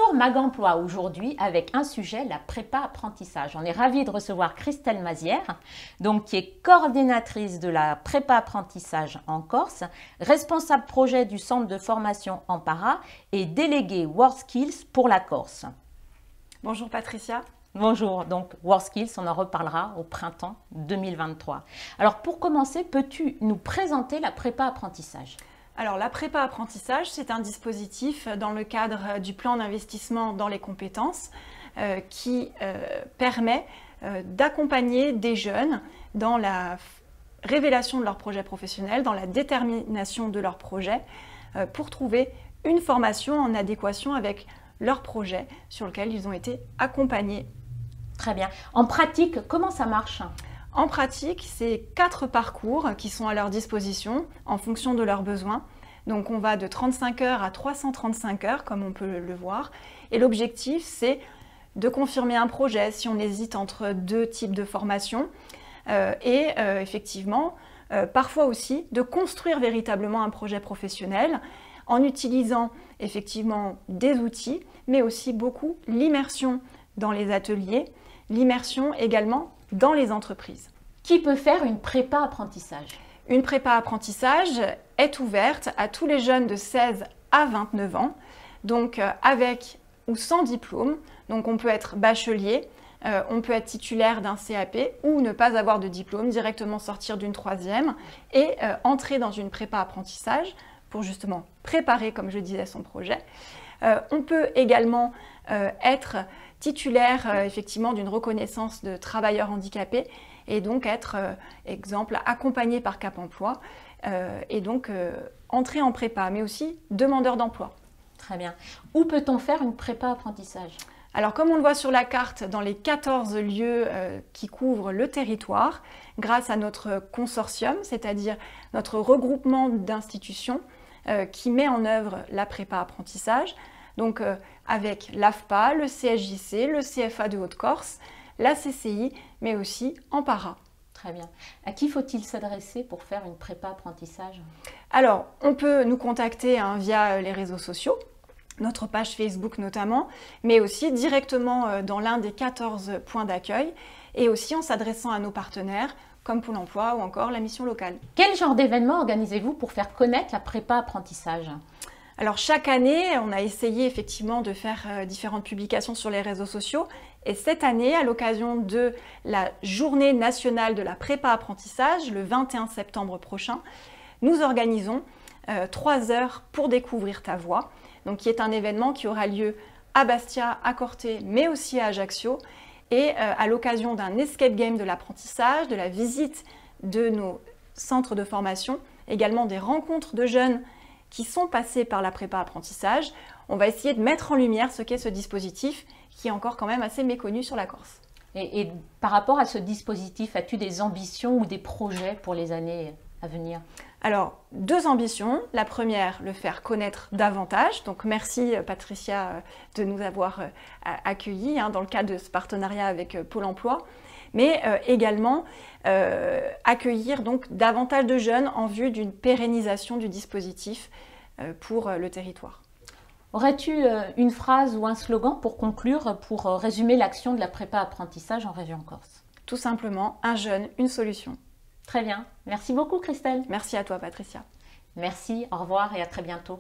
sur Mag Emploi aujourd'hui avec un sujet, la prépa apprentissage. On est ravis de recevoir Christelle Mazière, donc, qui est coordinatrice de la prépa apprentissage en Corse, responsable projet du centre de formation en para et déléguée WorldSkills pour la Corse. Bonjour Patricia. Bonjour, donc WorldSkills, on en reparlera au printemps 2023. Alors pour commencer, peux-tu nous présenter la prépa apprentissage ? Alors la prépa apprentissage, c'est un dispositif dans le cadre du plan d'investissement dans les compétences qui permet d'accompagner des jeunes dans la révélation de leur projet professionnel, dans la détermination de leur projet pour trouver une formation en adéquation avec leur projet sur lequel ils ont été accompagnés. Très bien. En pratique, comment ça marche ? En pratique, c'est 4 parcours qui sont à leur disposition en fonction de leurs besoins. Donc on va de 35 heures à 335 heures, comme on peut le voir. Et l'objectif, c'est de confirmer un projet si on hésite entre 2 types de formation. Effectivement, parfois aussi, de construire véritablement un projet professionnel en utilisant effectivement des outils, mais aussi beaucoup l'immersion dans les ateliers, l'immersion également dans les entreprises. Qui peut faire une prépa apprentissage ? Une prépa apprentissage est ouverte à tous les jeunes de 16 à 29 ans, donc avec ou sans diplôme. Donc on peut être bachelier, on peut être titulaire d'un CAP ou ne pas avoir de diplôme, directement sortir d'une 3e et entrer dans une prépa apprentissage pour justement préparer, comme je disais, son projet. On peut également être titulaire effectivement d'une reconnaissance de travailleur handicapé et donc être, exemple, accompagné par Cap Emploi et donc entrer en prépa, mais aussi demandeur d'emploi. Très bien. Où peut-on faire une prépa apprentissage ? Alors, comme on le voit sur la carte, dans les 14 lieux qui couvrent le territoire, grâce à notre consortium, c'est-à-dire notre regroupement d'institutions qui met en œuvre la prépa apprentissage, donc avec l'AFPA, le CSJC, le CFA de Haute-Corse, la CCI, mais aussi en para. Très bien. À qui faut-il s'adresser pour faire une prépa apprentissage ? Alors, on peut nous contacter via les réseaux sociaux, notre page Facebook notamment, mais aussi directement dans l'un des 14 points d'accueil et aussi en s'adressant à nos partenaires comme Pôle emploi ou encore la mission locale. Quel genre d'événement organisez-vous pour faire connaître la prépa apprentissage ? Alors chaque année, on a essayé effectivement de faire différentes publications sur les réseaux sociaux et cette année, à l'occasion de la journée nationale de la prépa apprentissage, le 21 septembre prochain, nous organisons 3 heures pour découvrir ta voie, donc qui est un événement qui aura lieu à Bastia, à Corté, mais aussi à Ajaccio et à l'occasion d'un escape game de l'apprentissage, de la visite de nos centres de formation, également des rencontres de jeunes qui sont passés par la prépa apprentissage. On va essayer de mettre en lumière ce qu'est ce dispositif qui est encore quand même assez méconnu sur la Corse. Et par rapport à ce dispositif, as-tu des ambitions ou des projets pour les années à venir ? Alors, 2 ambitions. La première, le faire connaître davantage. Donc, merci Patricia de nous avoir accueillis dans le cadre de ce partenariat avec Pôle emploi. Mais également accueillir donc davantage de jeunes en vue d'une pérennisation du dispositif pour le territoire. Aurais-tu une phrase ou un slogan pour conclure, pour résumer l'action de la prépa apprentissage en région Corse ? Tout simplement, un jeune, une solution. Très bien. Merci beaucoup Christelle. Merci à toi Patricia. Merci, au revoir et à très bientôt.